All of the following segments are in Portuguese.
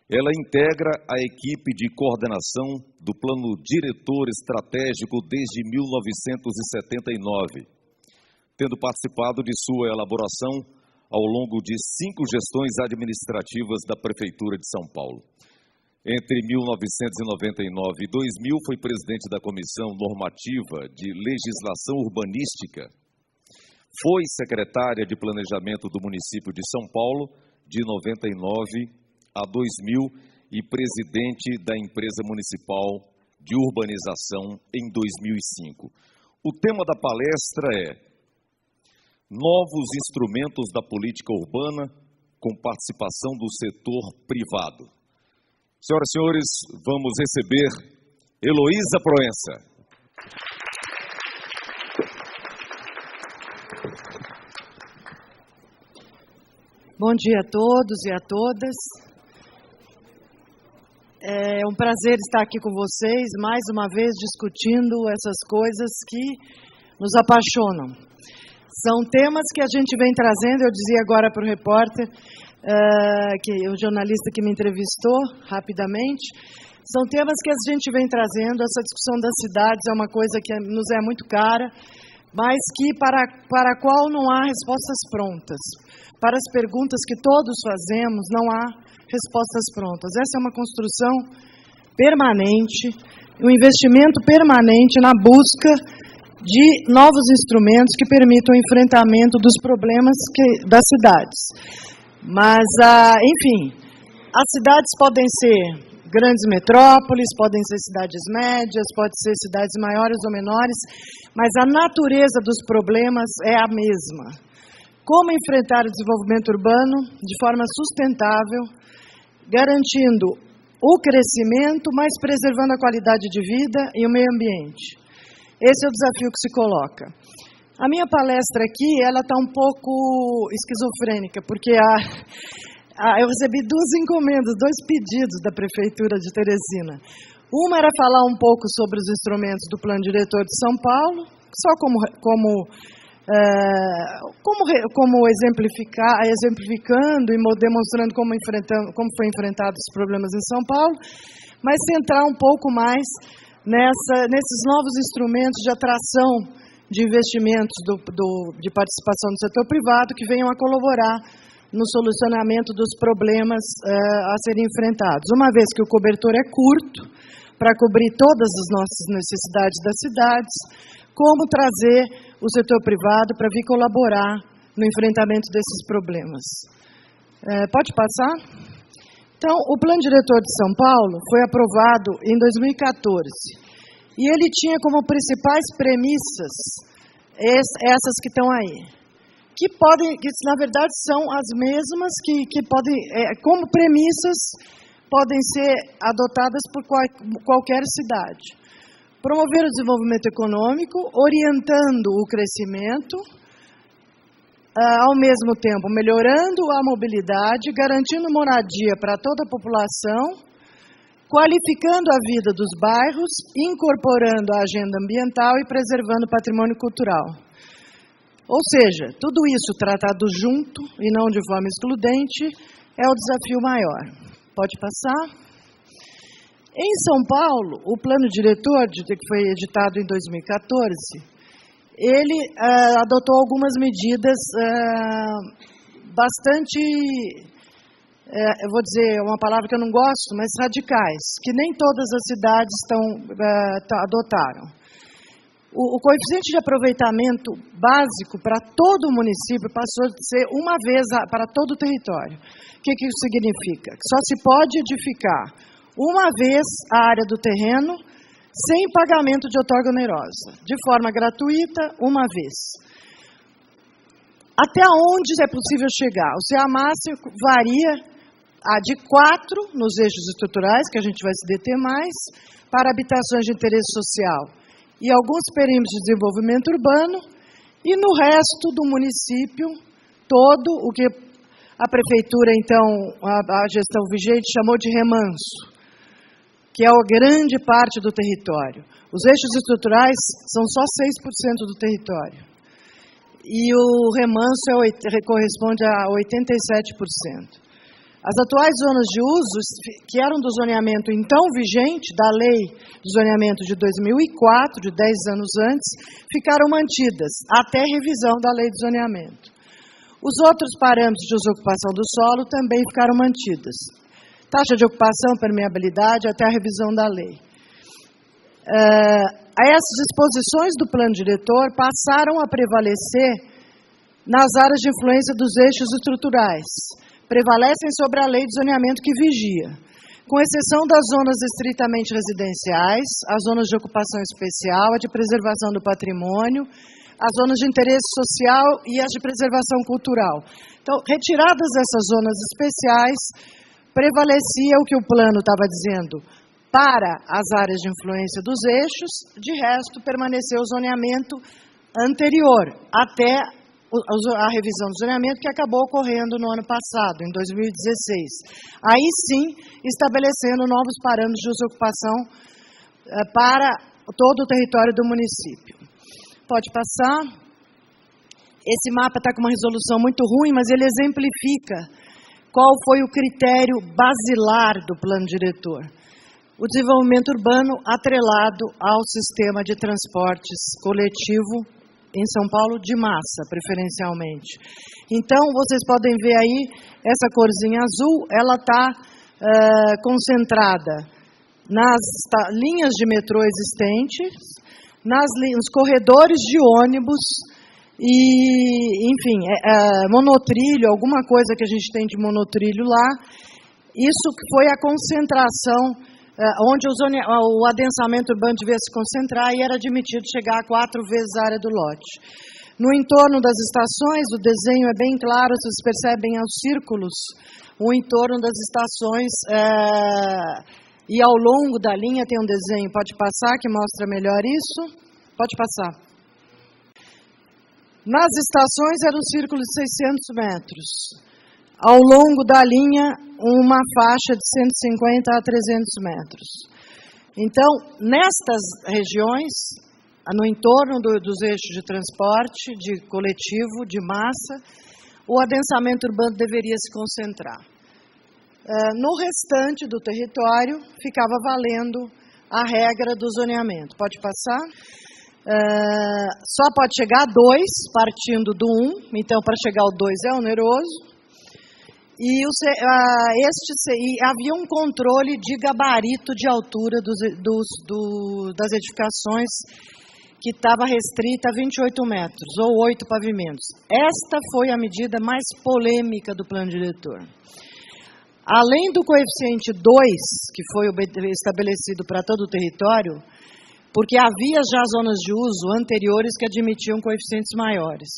Ela integra a equipe de coordenação do Plano Diretor Estratégico desde 1979, tendo participado de sua elaboração ao longo de 5 gestões administrativas da Prefeitura de São Paulo. Entre 1999 e 2000, foi presidente da Comissão Normativa de Legislação Urbanística. Foi secretária de Planejamento do município de São Paulo, de 99 a 2000, e presidente da Empresa Municipal de Urbanização em 2005. O tema da palestra é Novos Instrumentos da Política Urbana com participação do setor privado. Senhoras e senhores, vamos receber Heloísa Proença. Bom dia a todos e a todas. É um prazer estar aqui com vocês, mais uma vez discutindo essas coisas que nos apaixonam. São temas que a gente vem trazendo, eu dizia agora para o repórter, o jornalista que me entrevistou rapidamente, são temas que a gente vem trazendo. Essa discussão das cidades é uma coisa que nos é muito cara, mas que para a qual não há respostas prontas. Para as perguntas que todos fazemos, não há respostas prontas. Essa é uma construção permanente, um investimento permanente na busca de novos instrumentos que permitam o enfrentamento dos problemas das cidades. Mas, enfim, as cidades podem ser grandes metrópoles, podem ser cidades médias, podem ser cidades maiores ou menores, mas a natureza dos problemas é a mesma. Como enfrentar o desenvolvimento urbano de forma sustentável, garantindo o crescimento, mas preservando a qualidade de vida e o meio ambiente. Esse é o desafio que se coloca. A minha palestra aqui, ela está um pouco esquizofrênica, porque eu recebi 2 encomendas, 2 pedidos da Prefeitura de Teresina. Uma era falar um pouco sobre os instrumentos do Plano Diretor de São Paulo, só exemplificando e demonstrando como foi enfrentado os problemas em São Paulo, mas centrar um pouco mais nesses novos instrumentos de atração de investimentos de participação do setor privado que venham a colaborar no solucionamento dos problemas a serem enfrentados. Uma vez que o cobertor é curto, para cobrir todas as nossas necessidades das cidades, como trazer o setor privado para vir colaborar no enfrentamento desses problemas. Pode passar? Então, o Plano Diretor de São Paulo foi aprovado em 2014 e ele tinha como principais premissas essas que estão aí, que na verdade são as mesmas que podem, como premissas, podem ser adotadas por qualquer cidade. Promover o desenvolvimento econômico, orientando o crescimento, ao mesmo tempo melhorando a mobilidade, garantindo moradia para toda a população, qualificando a vida dos bairros, incorporando a agenda ambiental e preservando o patrimônio cultural. Ou seja, tudo isso tratado junto e não de forma excludente é o desafio maior. Pode passar? Em São Paulo, o Plano Diretor, que foi editado em 2014, ele adotou algumas medidas bastante, eu vou dizer uma palavra que eu não gosto, mas radicais, que nem todas as cidades adotaram. O coeficiente de aproveitamento básico para todo o município passou a ser uma vez para todo o território. O que isso significa? Que só se pode edificar uma vez a área do terreno, sem pagamento de outorga onerosa, de forma gratuita, uma vez. Até onde é possível chegar? O CEAMASSE varia de 4 nos eixos estruturais, que a gente vai se deter mais, para habitações de interesse social e alguns perímetros de desenvolvimento urbano, e no resto do município todo, o que a Prefeitura, então, a gestão vigente, chamou de remanso, que é a grande parte do território. Os eixos estruturais são só 6% do território. E o remanso corresponde a 87%. As atuais zonas de uso, que eram do zoneamento então vigente, da Lei de Zoneamento de 2004, de 10 anos antes, ficaram mantidas, até revisão da Lei de Zoneamento. Os outros parâmetros de uso-ocupação do solo também ficaram mantidas. Taxa de ocupação, permeabilidade, até a revisão da lei. Essas disposições do plano diretor passaram a prevalecer nas áreas de influência dos eixos estruturais. Prevalecem sobre a lei de zoneamento que vigia, com exceção das zonas estritamente residenciais, as zonas de ocupação especial, a de preservação do patrimônio, as zonas de interesse social e as de preservação cultural. Então, retiradas essas zonas especiais, prevalecia o que o plano estava dizendo para as áreas de influência dos eixos, de resto, permaneceu o zoneamento anterior, até a revisão do zoneamento que acabou ocorrendo no ano passado, em 2016. Aí sim, estabelecendo novos parâmetros de uso-ocupação para todo o território do município. Pode passar. Esse mapa está com uma resolução muito ruim, mas ele exemplifica qual foi o critério basilar do plano diretor. O desenvolvimento urbano atrelado ao sistema de transportes coletivo em São Paulo, de massa, preferencialmente. Então, vocês podem ver aí, essa corzinha azul, ela está concentrada nas linhas de metrô existentes, nos corredores de ônibus, e, enfim, monotrilho, alguma coisa que a gente tem de monotrilho lá. Isso foi a concentração, onde o adensamento urbano devia se concentrar e era admitido chegar a 4 vezes a área do lote. No entorno das estações, o desenho é bem claro, vocês percebem aos círculos, o entorno das estações, e ao longo da linha tem um desenho, pode passar, que mostra melhor isso? Pode passar. Nas estações era um círculo de 600 metros. Ao longo da linha, uma faixa de 150 a 300 metros. Então, nestas regiões, no entorno dos eixos de transporte, de coletivo, de massa, o adensamento urbano deveria se concentrar. No restante do território, ficava valendo a regra do zoneamento. Pode passar? Só pode chegar a 2, partindo do 1, então para chegar ao 2 é oneroso. E havia um controle de gabarito de altura das edificações que estava restrita a 28 metros, ou 8 pavimentos. Esta foi a medida mais polêmica do plano diretor. Além do coeficiente 2, que foi estabelecido para todo o território, porque havia já zonas de uso anteriores que admitiam coeficientes maiores.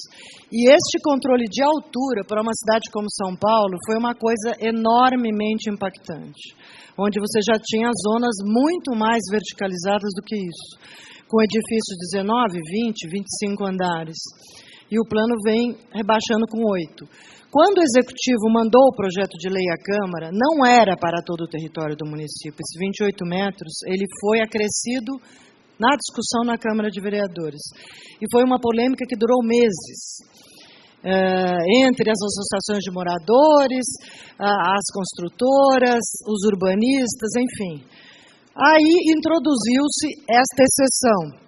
E este controle de altura para uma cidade como São Paulo foi uma coisa enormemente impactante, onde você já tinha zonas muito mais verticalizadas do que isso, com edifícios de 19, 20, 25 andares. E o plano vem rebaixando com 8. Quando o Executivo mandou o projeto de lei à Câmara, não era para todo o território do município. Esses 28 metros, ele foi acrescido na discussão na Câmara de Vereadores. E foi uma polêmica que durou meses, entre as associações de moradores, as construtoras, os urbanistas, enfim. Aí introduziu-se esta exceção.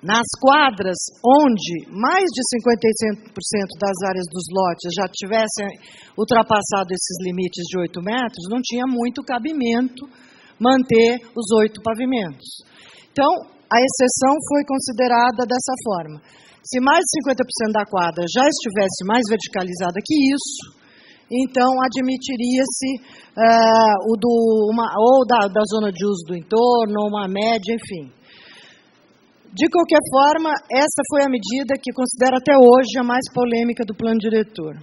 Nas quadras onde mais de 55% das áreas dos lotes já tivessem ultrapassado esses limites de 8 metros, não tinha muito cabimento manter os 8 pavimentos. Então, a exceção foi considerada dessa forma. Se mais de 50% da quadra já estivesse mais verticalizada que isso, então admitiria-se da zona de uso do entorno, ou uma média, enfim. De qualquer forma, essa foi a medida que considero até hoje a mais polêmica do plano diretor.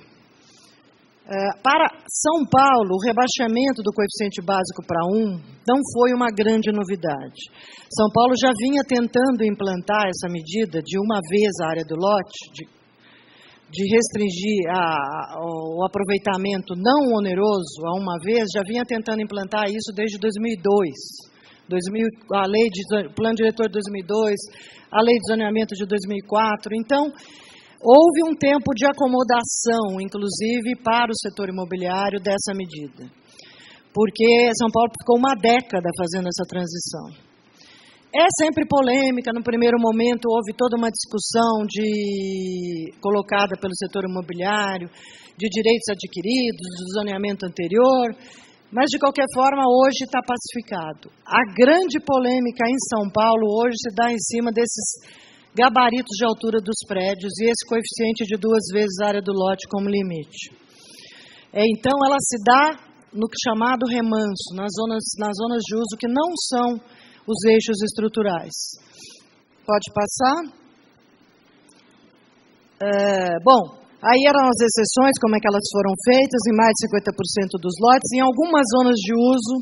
Para São Paulo, o rebaixamento do coeficiente básico para 1 não foi uma grande novidade. São Paulo já vinha tentando implantar essa medida de uma vez a área do lote, de restringir o aproveitamento não oneroso a uma vez, já vinha tentando implantar isso desde 2002. A lei de plano diretor de 2002, a lei de zoneamento de 2004. Então, houve um tempo de acomodação, inclusive para o setor imobiliário, dessa medida. Porque São Paulo ficou uma década fazendo essa transição. É sempre polêmica, no primeiro momento houve toda uma discussão colocada pelo setor imobiliário, de direitos adquiridos, do zoneamento anterior, mas de qualquer forma hoje está pacificado. A grande polêmica em São Paulo hoje se dá em cima desses gabaritos de altura dos prédios e esse coeficiente de 2 vezes a área do lote como limite. Então ela se dá no chamado remanso, nas zonas de uso que não são os eixos estruturais. Pode passar? Bom, aí eram as exceções, como é que elas foram feitas, em mais de 50% dos lotes. Em algumas zonas de uso,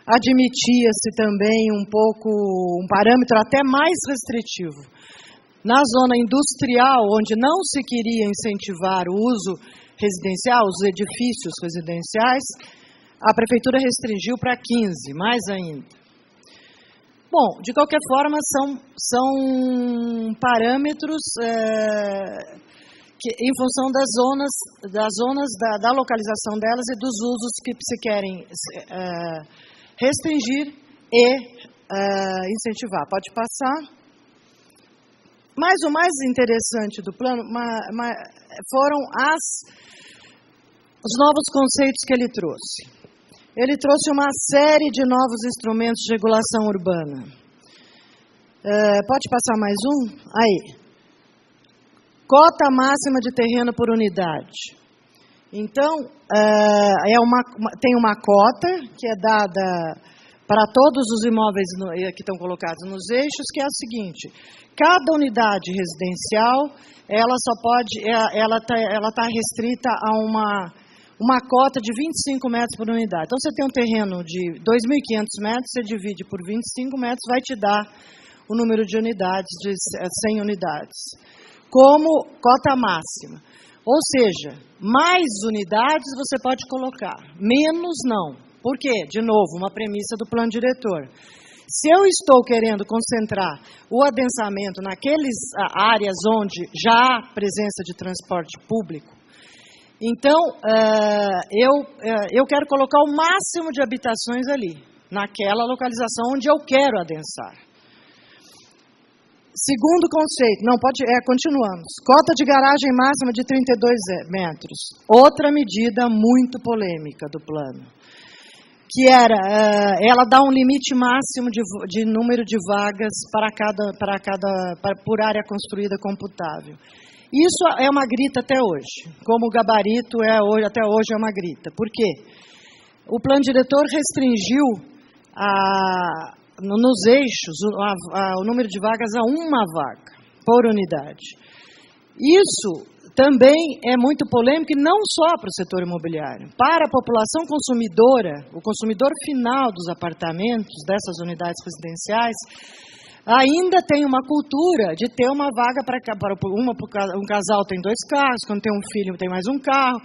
admitia-se também um parâmetro até mais restritivo. Na zona industrial, onde não se queria incentivar o uso residencial, os edifícios residenciais, a prefeitura restringiu para 15, mais ainda. Bom, de qualquer forma, são parâmetros que, em função das zonas da localização delas e dos usos que se querem restringir e incentivar. Pode passar. Mas o mais interessante do plano foram os novos conceitos que ele trouxe. Ele trouxe uma série de novos instrumentos de regulação urbana. Pode passar mais um? Aí. Cota máxima de terreno por unidade. Então, tem uma cota que é dada para todos os imóveis que estão colocados nos eixos, que é a seguinte: cada unidade residencial, ela está restrita a uma cota de 25 metros por unidade. Então, você tem um terreno de 2.500 metros, você divide por 25 metros, vai te dar o número de unidades, de 100 unidades, como cota máxima. Ou seja, mais unidades você pode colocar, menos não. Por quê? De novo, uma premissa do plano diretor. Se eu estou querendo concentrar o adensamento naquelas áreas onde já há presença de transporte público, então, eu quero colocar o máximo de habitações ali, naquela localização onde eu quero adensar. Segundo conceito, continuamos. Cota de garagem máxima de 32 metros. Outra medida muito polêmica do plano, que ela dá um limite máximo de número de vagas por área construída computável. Isso é uma grita até hoje, como o gabarito até hoje é uma grita. Por quê? O plano diretor restringiu nos eixos o número de vagas a 1 vaga por unidade. Isso também é muito polêmico e não só para o setor imobiliário. Para a população consumidora, o consumidor final dos apartamentos, dessas unidades residenciais, ainda tem uma cultura de ter uma vaga um casal tem 2 carros, quando tem um filho tem mais um carro.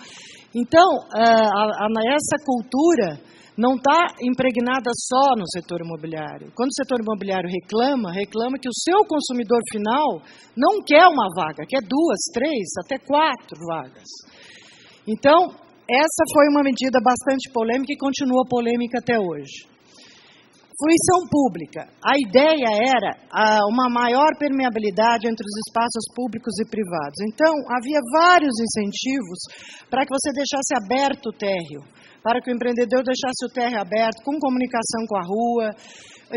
Então, essa cultura não está impregnada só no setor imobiliário. Quando o setor imobiliário reclama que o seu consumidor final não quer uma vaga, quer 2, 3, até 4 vagas. Então, essa foi uma medida bastante polêmica e continua polêmica até hoje. Fruição pública. A ideia era uma maior permeabilidade entre os espaços públicos e privados. Então, havia vários incentivos para que você deixasse aberto o térreo, para que o empreendedor deixasse o térreo aberto, com comunicação com a rua,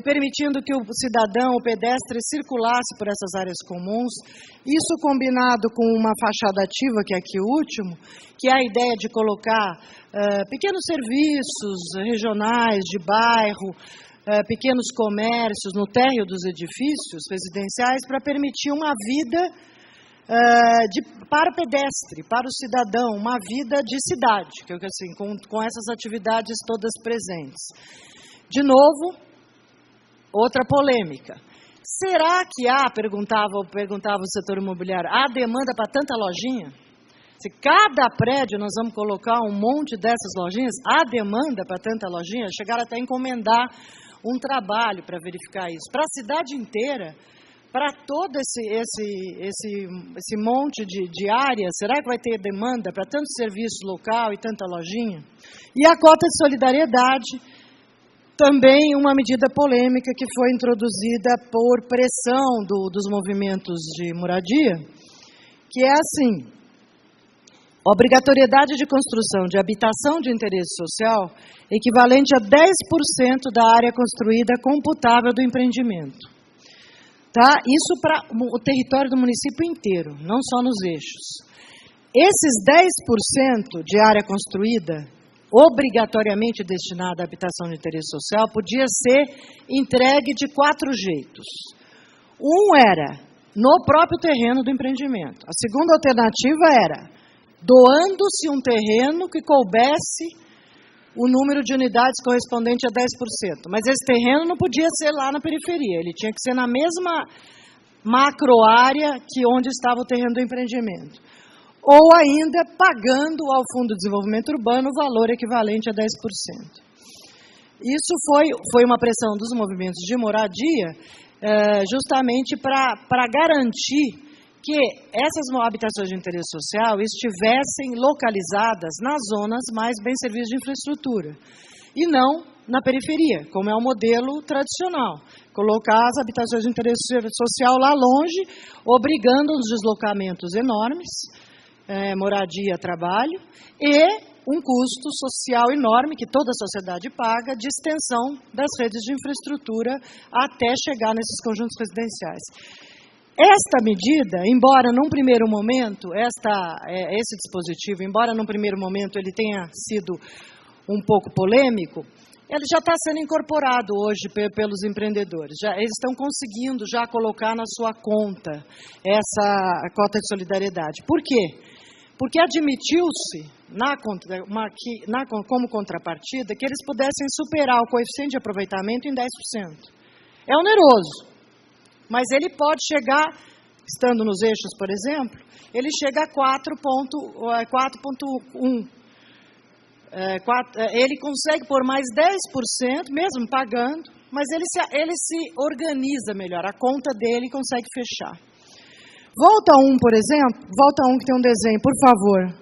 permitindo que o cidadão, o pedestre, circulasse por essas áreas comuns. Isso combinado com uma fachada ativa, que é aqui o último, que é a ideia de colocar pequenos serviços regionais, de bairro, pequenos comércios no térreo dos edifícios residenciais para permitir uma vida para o pedestre, para o cidadão, uma vida de cidade, assim, com essas atividades todas presentes. De novo, outra polêmica. Será que perguntava o setor imobiliário, há demanda para tanta lojinha? Se cada prédio nós vamos colocar um monte dessas lojinhas, há demanda para tanta lojinha? Chegaram até a encomendar um trabalho para verificar isso. Para a cidade inteira, para todo esse monte de áreas? Será que vai ter demanda para tanto serviço local e tanta lojinha? E a cota de solidariedade, também uma medida polêmica que foi introduzida por pressão dos movimentos de moradia, que é assim: obrigatoriedade de construção de habitação de interesse social equivalente a 10% da área construída computável do empreendimento. Tá? Isso para o território do município inteiro, não só nos eixos. Esses 10% de área construída, obrigatoriamente destinada à habitação de interesse social, podia ser entregue de 4 jeitos. Um era no próprio terreno do empreendimento. A segunda alternativa era doando-se um terreno que coubesse o número de unidades correspondente a 10%. Mas esse terreno não podia ser lá na periferia, ele tinha que ser na mesma macroárea que onde estava o terreno do empreendimento. Ou ainda pagando ao Fundo de Desenvolvimento Urbano o valor equivalente a 10%. Isso foi uma pressão dos movimentos de moradia, justamente para garantir que essas habitações de interesse social estivessem localizadas nas zonas mais bem servidas de infraestrutura, e não na periferia, como é o modelo tradicional. Colocar as habitações de interesse social lá longe, obrigando os deslocamentos enormes, moradia, trabalho, e um custo social enorme, que toda a sociedade paga, de extensão das redes de infraestrutura até chegar nesses conjuntos residenciais. Esta medida, embora num primeiro momento, esse dispositivo, embora num primeiro momento ele tenha sido um pouco polêmico, ele já está sendo incorporado hoje pelos empreendedores. Eles estão conseguindo já colocar na sua conta essa cota de solidariedade. Por quê? Porque admitiu-se, como contrapartida, que eles pudessem superar o coeficiente de aproveitamento em 10%. É oneroso. Mas ele pode chegar, estando nos eixos, por exemplo, ele chega a 4,1. Ele consegue por mais 10%, mesmo pagando, mas ele se organiza melhor, a conta dele consegue fechar. Volta por exemplo, volta que tem um desenho, por favor.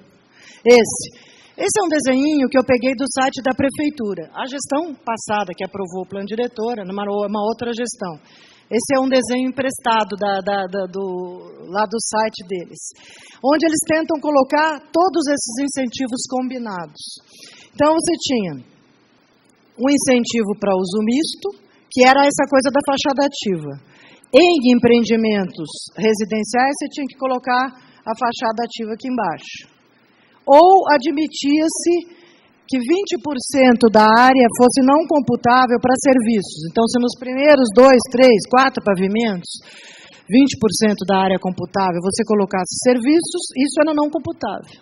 Esse é um desenhinho que eu peguei do site da prefeitura. A gestão passada, que aprovou o plano diretor, uma outra gestão. Esse é um desenho emprestado lá do site deles, onde eles tentam colocar todos esses incentivos combinados. Então, você tinha um incentivo para uso misto, que era essa coisa da fachada ativa. Em empreendimentos residenciais, você tinha que colocar a fachada ativa aqui embaixo. Ou admitia-se que 20% da área fosse não computável para serviços. Então, se nos primeiros 2, 3, 4 pavimentos, 20% da área computável você colocasse serviços, isso era não computável.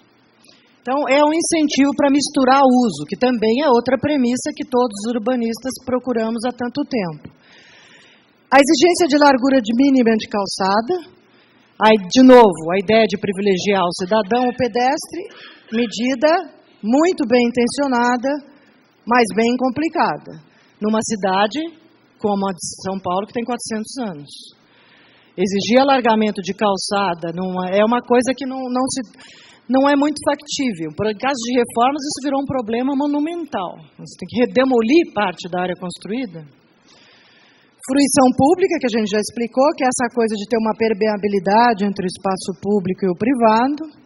Então, é um incentivo para misturar uso, que também é outra premissa que todos os urbanistas procuramos há tanto tempo. A exigência de largura de mínima de calçada, aí, de novo, a ideia de privilegiar o cidadão, o pedestre, medida muito bem intencionada, mas bem complicada, numa cidade como a de São Paulo, que tem 400 anos. Exigir alargamento de calçada é uma coisa que não é muito factível. Por caso de reformas, isso virou um problema monumental. Você tem que demolir parte da área construída. Fruição pública, que a gente já explicou, que é essa coisa de ter uma permeabilidade entre o espaço público e o privado.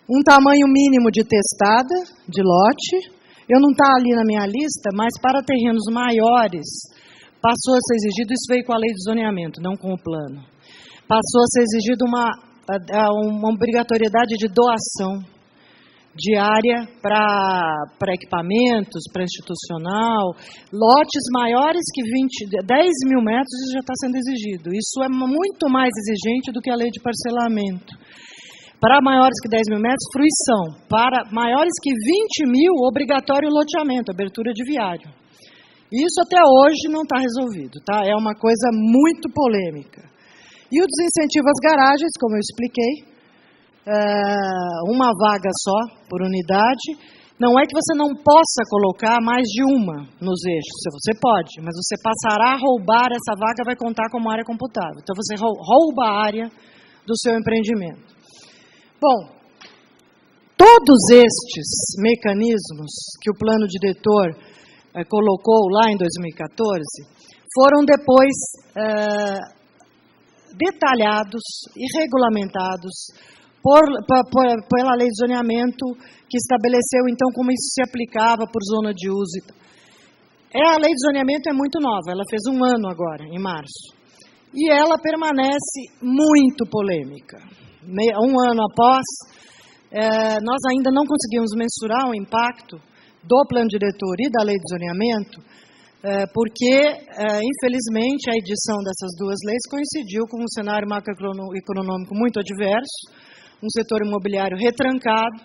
Um tamanho mínimo de testada, de lote. Eu não está ali na minha lista, mas para terrenos maiores, passou a ser exigido, isso veio com a lei de zoneamento, não com o plano. Passou a ser exigido uma obrigatoriedade de doação de área para equipamentos, para institucional. Lotes maiores que 10 mil metros já está sendo exigido. Isso é muito mais exigente do que a lei de parcelamento. Para maiores que 10 mil metros, fruição. Para maiores que 20 mil, obrigatório loteamento, abertura de viário. Isso até hoje não está resolvido, tá? É uma coisa muito polêmica. E o desincentivo às garagens, como eu expliquei, uma vaga só por unidade, Não é que você não possa colocar mais de uma nos eixos, você pode, mas você passará a roubar essa vaga, vai contar como área computável. Então você rouba a área do seu empreendimento. Bom, todos estes mecanismos que o plano diretor colocou lá em 2014 foram depois detalhados e regulamentados pela lei de zoneamento, que estabeleceu, então, como isso se aplicava por zona de uso. A lei de zoneamento é muito nova, ela fez 1 ano agora, em março. E ela permanece muito polêmica. 1 ano após, nós ainda não conseguimos mensurar o impacto do plano diretor e da lei de zoneamento, porque, infelizmente, a edição dessas 2 leis coincidiu com um cenário macroeconômico muito adverso, um setor imobiliário retrancado.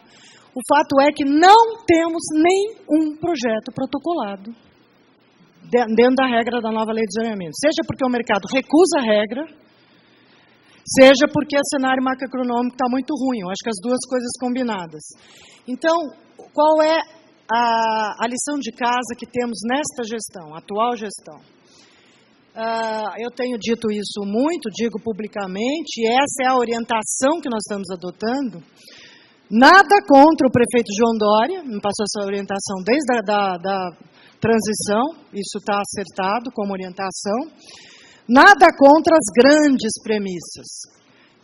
O fato é que não temos nenhum projeto protocolado dentro da regra da nova lei de zoneamento. Seja porque o mercado recusa a regra, seja porque o cenário macroeconômico está muito ruim. Eu acho que as 2 coisas combinadas. Então, qual é a lição de casa que temos nesta gestão, atual gestão? Eu tenho dito isso muito, digo publicamente, e essa é a orientação que nós estamos adotando. Nada contra o prefeito João Dória, me passou essa orientação desde da transição, isso está acertado como orientação. Nada contra as grandes premissas.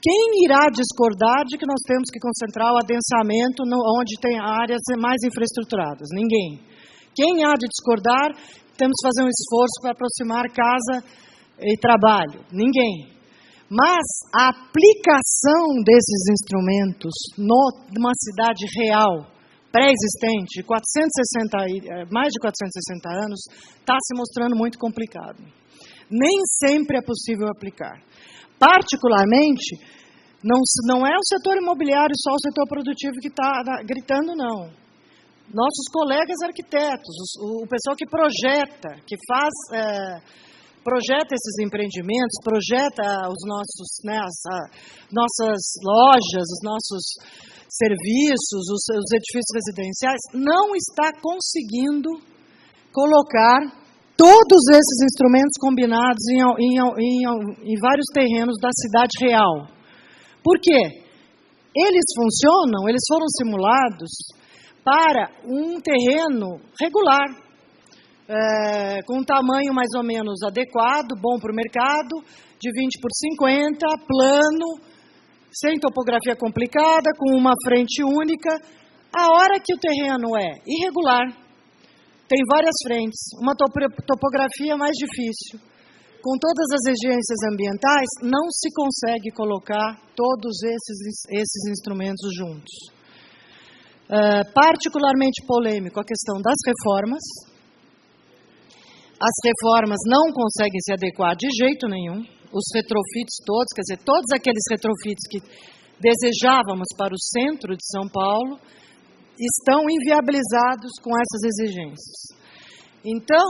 Quem irá discordar de que nós temos que concentrar o adensamento onde tem áreas mais infraestruturadas? Ninguém. Quem há de discordar, temos que fazer um esforço para aproximar casa e trabalho? Ninguém. Mas a aplicação desses instrumentos numa cidade real, pré-existente, mais de 460 anos, está se mostrando muito complicado. Nem sempre é possível aplicar. Particularmente, não é o setor imobiliário só o setor produtivo que está gritando, não. Nossos colegas arquitetos, o pessoal que projeta, que projeta esses empreendimentos, projeta os nossos, as nossas lojas, os nossos serviços, os edifícios residenciais, não está conseguindo colocar todos esses instrumentos combinados em vários terrenos da cidade real. Por quê? Eles funcionam, eles foram simulados para um terreno regular, com um tamanho mais ou menos adequado, bom para o mercado, de 20 por 50, plano, sem topografia complicada, com uma frente única. A hora que o terreno é irregular, tem várias frentes, uma topografia mais difícil, com todas as exigências ambientais, não se consegue colocar todos esses instrumentos juntos. Particularmente polêmico a questão das reformas. As reformas não conseguem se adequar de jeito nenhum. Os retrofits todos, quer dizer, todos aqueles retrofits que desejávamos para o centro de São Paulo, estão inviabilizados com essas exigências. Então,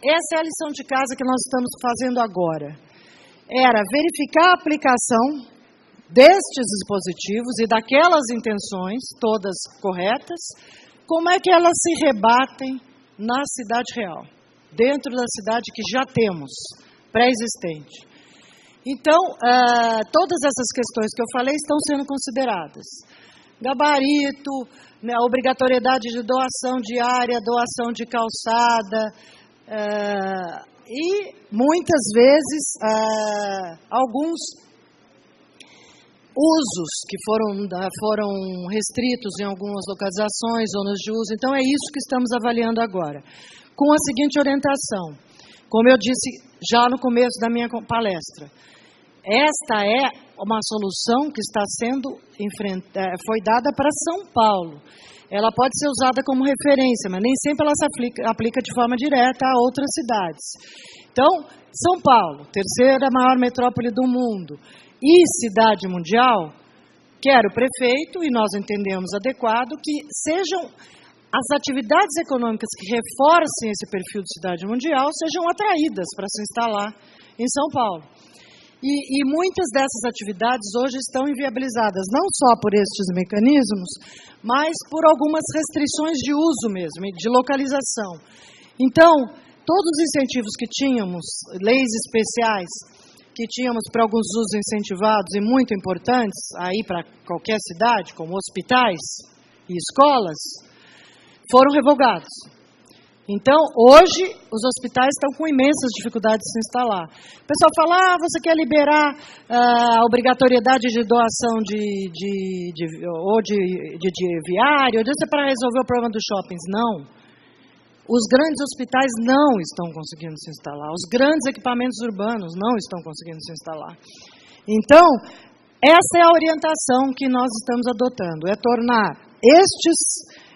essa é a lição de casa que nós estamos fazendo agora. Era verificar a aplicação destes dispositivos e daquelas intenções, todas corretas, como é que elas se rebatem na cidade real, dentro da cidade que já temos, pré-existente. Então, todas essas questões que eu falei estão sendo consideradas. Gabarito, a obrigatoriedade de doação de área, doação de calçada, e muitas vezes alguns usos que foram restritos em algumas localizações, zonas de uso. Então, é isso que estamos avaliando agora. Com a seguinte orientação, como eu disse já no começo da minha palestra, esta é uma solução que está sendo foi dada para São Paulo. Ela pode ser usada como referência, mas nem sempre ela se aplica de forma direta a outras cidades. Então, São Paulo, terceira maior metrópole do mundo, e cidade mundial, quer o prefeito, e nós entendemos adequado, que sejam as atividades econômicas que reforcem esse perfil de cidade mundial, sejam atraídas para se instalar em São Paulo. E muitas dessas atividades hoje estão inviabilizadas, não só por estes mecanismos, mas por algumas restrições de uso mesmo, de localização. Então, todos os incentivos que tínhamos, leis especiais, que tínhamos para alguns usos incentivados e muito importantes, aí para qualquer cidade, como hospitais e escolas, foram revogados. Então, hoje, os hospitais estão com imensas dificuldades de se instalar. O pessoal fala, você quer liberar a obrigatoriedade de doação de viário, ou isso é para resolver o problema dos shoppings. Não. Os grandes hospitais não estão conseguindo se instalar. Os grandes equipamentos urbanos não estão conseguindo se instalar. Então, essa é a orientação que nós estamos adotando, é tornar estes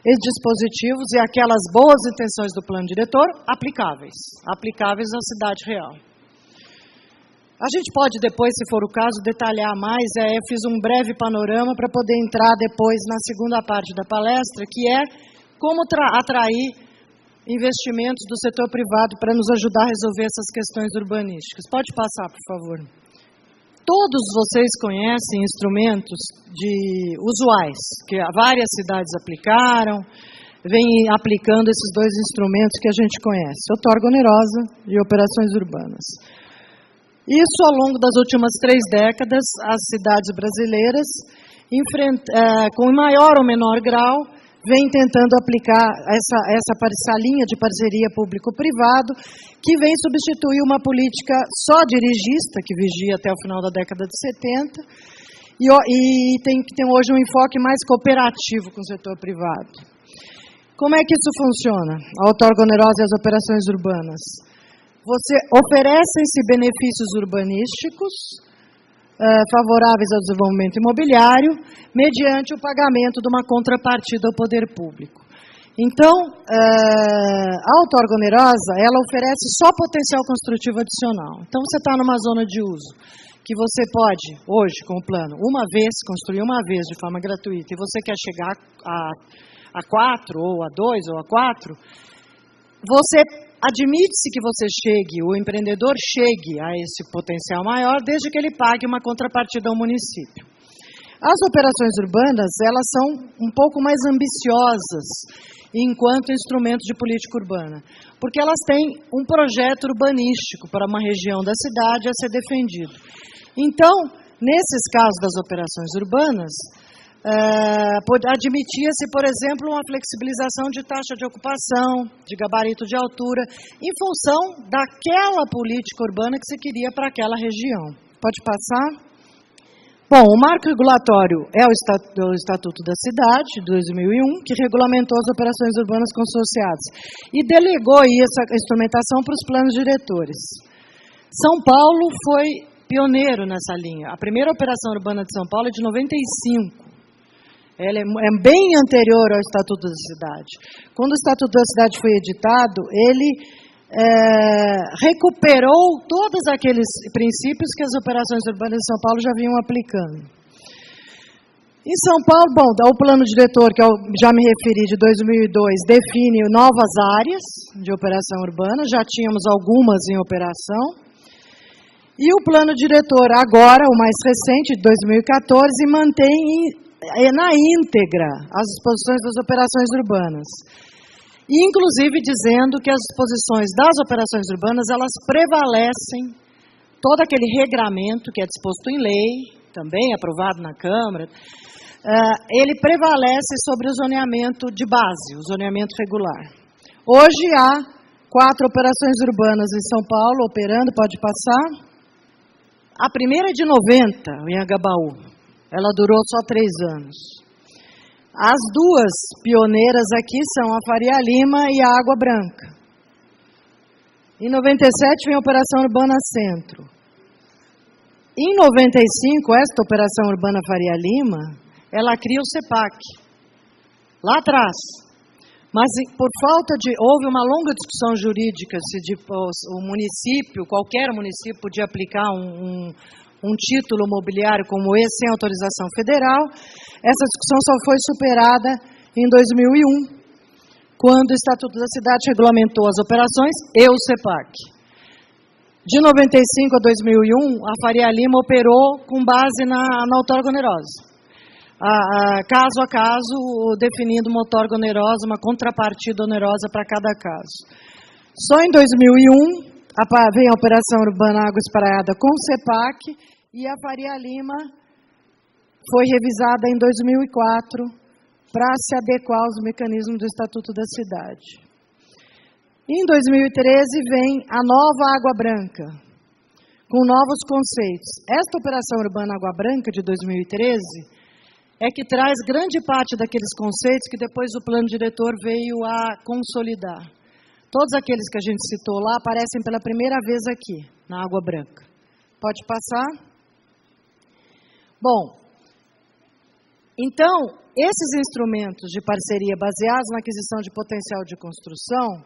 dispositivos e aquelas boas intenções do plano diretor aplicáveis à cidade real. A gente pode depois, se for o caso, detalhar mais, eu fiz um breve panorama para poder entrar depois na segunda parte da palestra, que é como atrair investimentos do setor privado para nos ajudar a resolver essas questões urbanísticas. Pode passar, por favor. Todos vocês conhecem instrumentos usuais, que várias cidades aplicaram, vêm aplicando esses dois instrumentos que a gente conhece, outorga onerosa e operações urbanas. Isso, ao longo das últimas 3 décadas, as cidades brasileiras, com maior ou menor grau, vem tentando aplicar essa linha de parceria público-privado, que vem substituir uma política só dirigista, que vigia até o final da década de 70, e tem hoje um enfoque mais cooperativo com o setor privado. Como é que isso funciona? A outorga onerosa e as operações urbanas. Oferecem-se benefícios urbanísticos favoráveis ao desenvolvimento imobiliário, mediante o pagamento de uma contrapartida ao poder público. Então, a outorga onerosa, ela oferece só potencial construtivo adicional. Então, você está numa zona de uso, que você pode, hoje, com o plano, construir uma vez de forma gratuita, e você quer chegar a 4, ou a 2, ou a 4, admite-se que o empreendedor chegue a esse potencial maior, desde que ele pague uma contrapartida ao município. As operações urbanas, elas são um pouco mais ambiciosas enquanto instrumento de política urbana, porque elas têm um projeto urbanístico para uma região da cidade a ser defendido. Então, nesses casos das operações urbanas, admitia-se, por exemplo, uma flexibilização de taxa de ocupação, de gabarito de altura, em função daquela política urbana que se queria para aquela região. Pode passar? Bom, o marco regulatório é o Estatuto da Cidade, de 2001, que regulamentou as operações urbanas consorciadas e delegou essa instrumentação para os planos diretores. São Paulo foi pioneiro nessa linha. A primeira operação urbana de São Paulo é de 95. Ela é bem anterior ao Estatuto da Cidade. Quando o Estatuto da Cidade foi editado, ele recuperou todos aqueles princípios que as operações urbanas de São Paulo já vinham aplicando. Em São Paulo, o plano diretor, que eu já me referi, de 2002, define novas áreas de operação urbana, já tínhamos algumas em operação. E o plano diretor, agora, o mais recente, de 2014, mantém na íntegra as disposições das operações urbanas. Inclusive dizendo que as disposições das operações urbanas, elas prevalecem todo aquele regramento que é disposto em lei, também aprovado na Câmara, ele prevalece sobre o zoneamento de base, o zoneamento regular. Hoje há 4 operações urbanas em São Paulo operando, pode passar. A primeira é de 90, em Agabaú. Ela durou só 3 anos. As 2 pioneiras aqui são a Faria Lima e a Água Branca. Em 97 vem a Operação Urbana Centro. Em 95, esta Operação Urbana Faria Lima, ela cria o CEPAC, lá atrás. Mas por houve uma longa discussão jurídica se o município, qualquer município, podia aplicar um título mobiliário como esse, sem autorização federal. Essa discussão só foi superada em 2001, quando o Estatuto da Cidade regulamentou as operações e o CEPAC. De 95 a 2001, a Faria Lima operou com base na outorga onerosa. Caso a caso, definindo uma outorga onerosa, uma contrapartida onerosa para cada caso. Só em 2001, vem a Operação Urbana Água Espraiada com o CEPAC, e a Faria Lima foi revisada em 2004 para se adequar aos mecanismos do Estatuto da Cidade. Em 2013 vem a nova Água Branca, com novos conceitos. Esta Operação Urbana Água Branca de 2013 é que traz grande parte daqueles conceitos que depois o plano diretor veio a consolidar. Todos aqueles que a gente citou lá aparecem pela primeira vez aqui, na Água Branca. Pode passar? Bom, então, esses instrumentos de parceria baseados na aquisição de potencial de construção,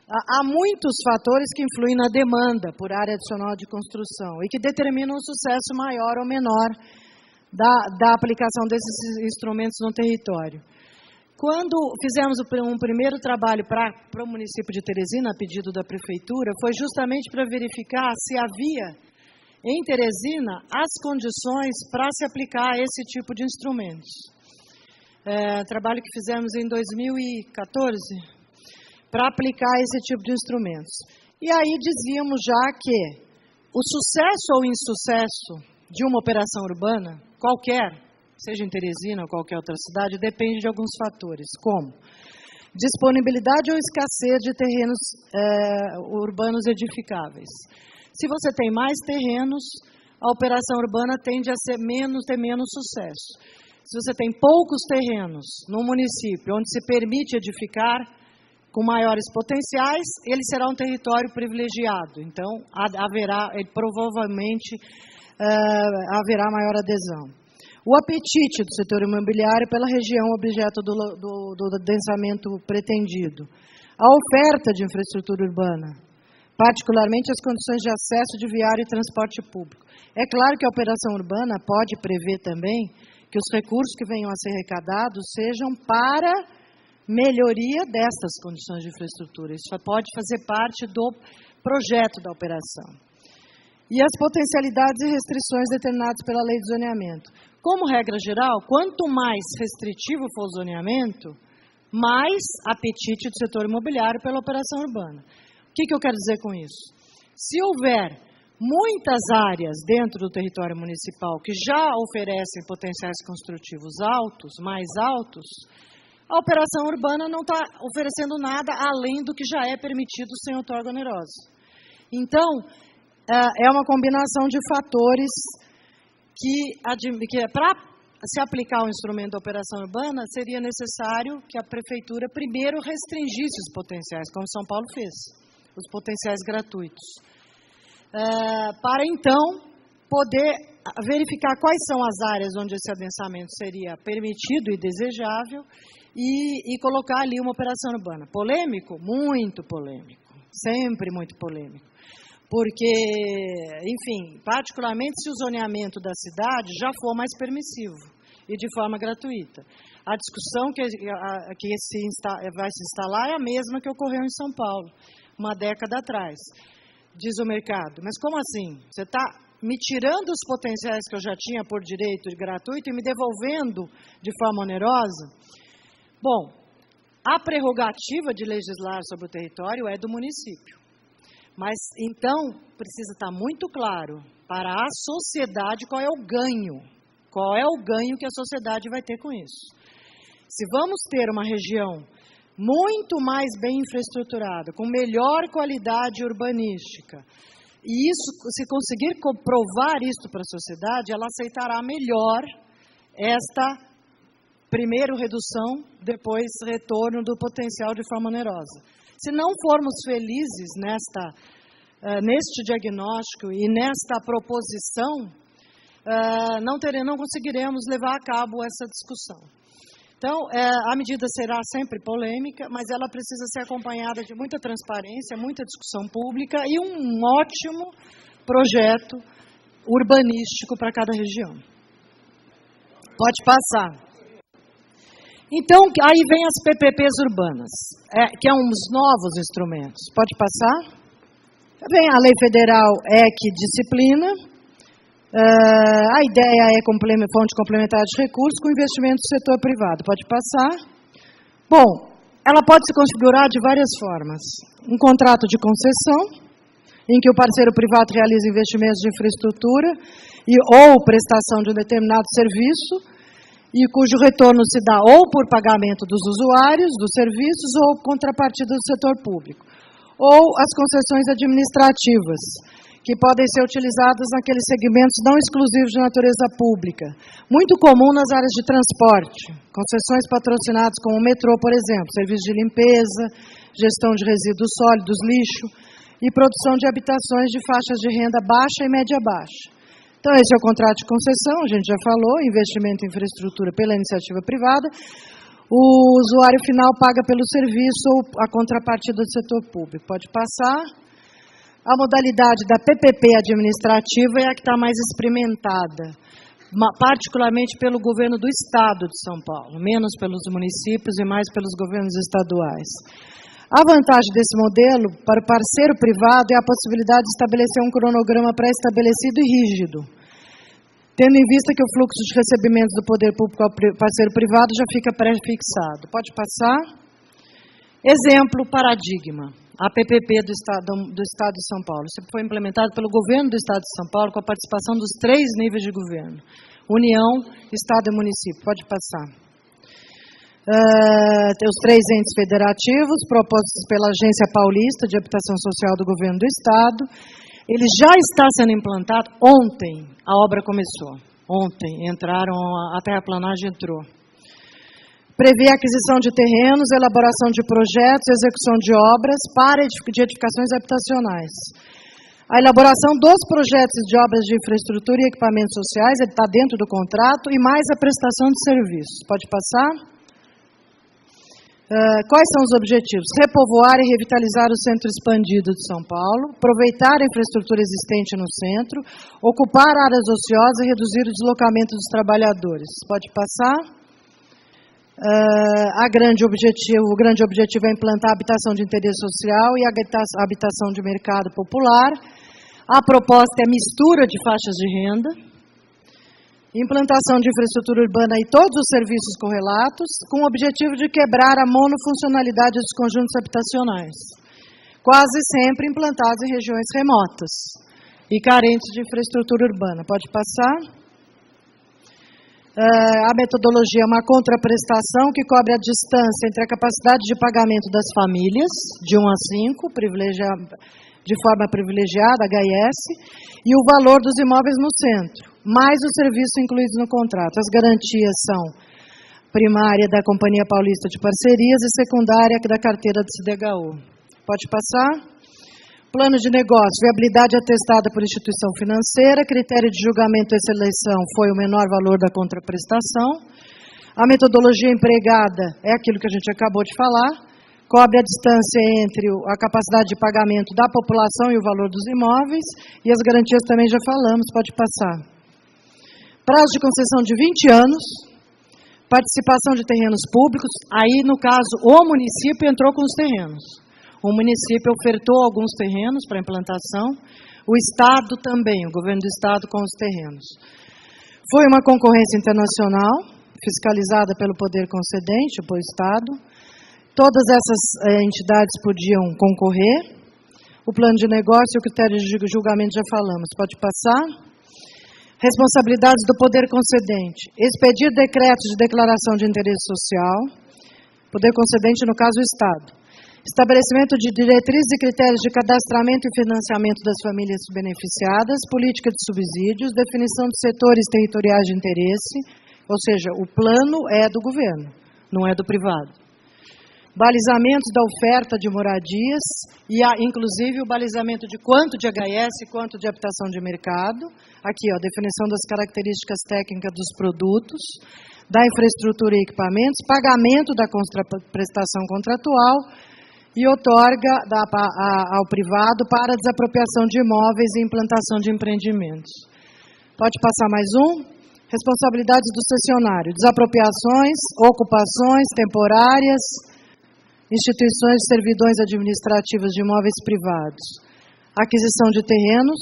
há muitos fatores que influem na demanda por área adicional de construção e que determinam o sucesso maior ou menor da aplicação desses instrumentos no território. Quando fizemos um primeiro trabalho para o município de Teresina, a pedido da prefeitura, foi justamente para verificar se havia em Teresina as condições para se aplicar esse tipo de instrumentos. Trabalho que fizemos em 2014, para aplicar esse tipo de instrumentos. E aí dizíamos já que o sucesso ou insucesso de uma operação urbana, qualquer, seja em Teresina ou qualquer outra cidade, depende de alguns fatores, como disponibilidade ou escassez de terrenos urbanos edificáveis. Se você tem mais terrenos, a operação urbana tende a ter menos sucesso. Se você tem poucos terrenos no município onde se permite edificar com maiores potenciais, ele será um território privilegiado. Então, provavelmente haverá maior adesão. O apetite do setor imobiliário pela região objeto do densamento pretendido. A oferta de infraestrutura urbana, particularmente as condições de acesso de viário e transporte público. É claro que a operação urbana pode prever também que os recursos que venham a ser arrecadados sejam para melhoria dessas condições de infraestrutura. Isso pode fazer parte do projeto da operação. E as potencialidades e restrições determinadas pela lei de zoneamento. Como regra geral, quanto mais restritivo for o zoneamento, mais apetite do setor imobiliário pela operação urbana. O que eu quero dizer com isso? Se houver muitas áreas dentro do território municipal que já oferecem potenciais construtivos altos, mais altos, a operação urbana não está oferecendo nada além do que já é permitido sem outorga onerosa. Então, é uma combinação de fatores que para se aplicar o instrumento da operação urbana, seria necessário que a prefeitura primeiro restringisse os potenciais, como São Paulo fez, os potenciais gratuitos. Para então poder verificar quais são as áreas onde esse adensamento seria permitido e desejável, e colocar ali uma operação urbana. Polêmico? Muito polêmico. Sempre muito polêmico. Porque, enfim, particularmente se o zoneamento da cidade já for mais permissivo e de forma gratuita. A discussão que vai se instalar é a mesma que ocorreu em São Paulo, uma década atrás. Diz o mercado, mas como assim? Você está me tirando os potenciais que eu já tinha por direito de gratuito e me devolvendo de forma onerosa? Bom, a prerrogativa de legislar sobre o território é do município. Mas, então, precisa estar muito claro para a sociedade qual é o ganho. Qual é o ganho que a sociedade vai ter com isso. Se vamos ter uma região muito mais bem infraestruturada, com melhor qualidade urbanística, e isso, se conseguir comprovar isso para a sociedade, ela aceitará melhor esta primeiro redução, depois retorno do potencial de forma onerosa. Se não formos felizes neste diagnóstico e nesta proposição, não conseguiremos levar a cabo essa discussão. Então, a medida será sempre polêmica, mas ela precisa ser acompanhada de muita transparência, muita discussão pública e um ótimo projeto urbanístico para cada região. Pode passar. Então, aí vem as PPPs urbanas, que são uns novos instrumentos. Pode passar? Vem a lei federal que disciplina. A ideia é fonte complementar de recursos com investimento do setor privado. Pode passar. Bom, ela pode se configurar de várias formas. Um contrato de concessão, em que o parceiro privado realiza investimentos de infraestrutura ou prestação de um determinado serviço, e cujo retorno se dá ou por pagamento dos usuários dos serviços ou contrapartida do setor público. Ou as concessões administrativas, que podem ser utilizadas naqueles segmentos não exclusivos de natureza pública. Muito comum nas áreas de transporte. Concessões patrocinadas como o metrô, por exemplo, serviços de limpeza, gestão de resíduos sólidos, lixo e produção de habitações de faixas de renda baixa e média-baixa. Então, esse é o contrato de concessão, a gente já falou, investimento em infraestrutura pela iniciativa privada. O usuário final paga pelo serviço ou a contrapartida do setor público. Pode passar. A modalidade da PPP administrativa é a que está mais experimentada, particularmente pelo governo do Estado de São Paulo, menos pelos municípios e mais pelos governos estaduais. A vantagem desse modelo para o parceiro privado é a possibilidade de estabelecer um cronograma pré-estabelecido e rígido, tendo em vista que o fluxo de recebimentos do poder público ao parceiro privado já fica pré-fixado. Pode passar. Exemplo, paradigma. A PPP do Estado de São Paulo. Isso foi implementado pelo governo do Estado de São Paulo com a participação dos 3 níveis de governo. União, Estado e município. Pode passar. Tem os 3 entes federativos propostos pela Agência Paulista de Habitação Social do Governo do Estado. Ele já está sendo implantado. Ontem a obra começou. Ontem a terraplanagem entrou. Prevê a aquisição de terrenos, elaboração de projetos, execução de obras para edificações habitacionais. A elaboração dos projetos de obras de infraestrutura e equipamentos sociais, ele está dentro do contrato, e mais a prestação de serviços. Pode passar? Quais são os objetivos? Repovoar e revitalizar o centro expandido de São Paulo, aproveitar a infraestrutura existente no centro, ocupar áreas ociosas e reduzir o deslocamento dos trabalhadores. Pode passar? O grande objetivo é implantar a habitação de interesse social e a habitação de mercado popular. A proposta é mistura de faixas de renda, implantação de infraestrutura urbana e todos os serviços correlatos, com o objetivo de quebrar a monofuncionalidade dos conjuntos habitacionais, quase sempre implantados em regiões remotas e carentes de infraestrutura urbana. Pode passar? A metodologia é uma contraprestação que cobre a distância entre a capacidade de pagamento das famílias, de 1 a 5, de forma privilegiada, HIS, e o valor dos imóveis no centro, mais os serviços incluídos no contrato. As garantias são primária da Companhia Paulista de Parcerias e secundária da carteira do CDHU. Pode passar? Plano de negócio, viabilidade atestada por instituição financeira, critério de julgamento e seleção foi o menor valor da contraprestação. A metodologia empregada é aquilo que a gente acabou de falar, cobre a distância entre a capacidade de pagamento da população e o valor dos imóveis, e as garantias também já falamos, pode passar. Prazo de concessão de 20 anos, participação de terrenos públicos, aí no caso o município entrou com os terrenos. O município ofertou alguns terrenos para implantação, o Estado também, o governo do Estado com os terrenos. Foi uma concorrência internacional, fiscalizada pelo poder concedente, pelo Estado. Todas essas entidades podiam concorrer. O plano de negócio e o critério de julgamento já falamos. Pode passar? Responsabilidades do poder concedente. Expedir decretos de declaração de interesse social. Poder concedente, no caso, o Estado. Estabelecimento de diretrizes e critérios de cadastramento e financiamento das famílias beneficiadas, política de subsídios, definição de setores territoriais de interesse, ou seja, o plano é do governo, não é do privado. Balizamentos da oferta de moradias, e inclusive o balizamento de quanto de HIS e quanto de habitação de mercado. Aqui, definição das características técnicas dos produtos, da infraestrutura e equipamentos, pagamento da prestação contratual, e outorga ao privado para desapropriação de imóveis e implantação de empreendimentos. Pode passar mais um? Responsabilidades do cessionário, desapropriações, ocupações temporárias, instituições de servidões administrativas de imóveis privados. aquisição de terrenos,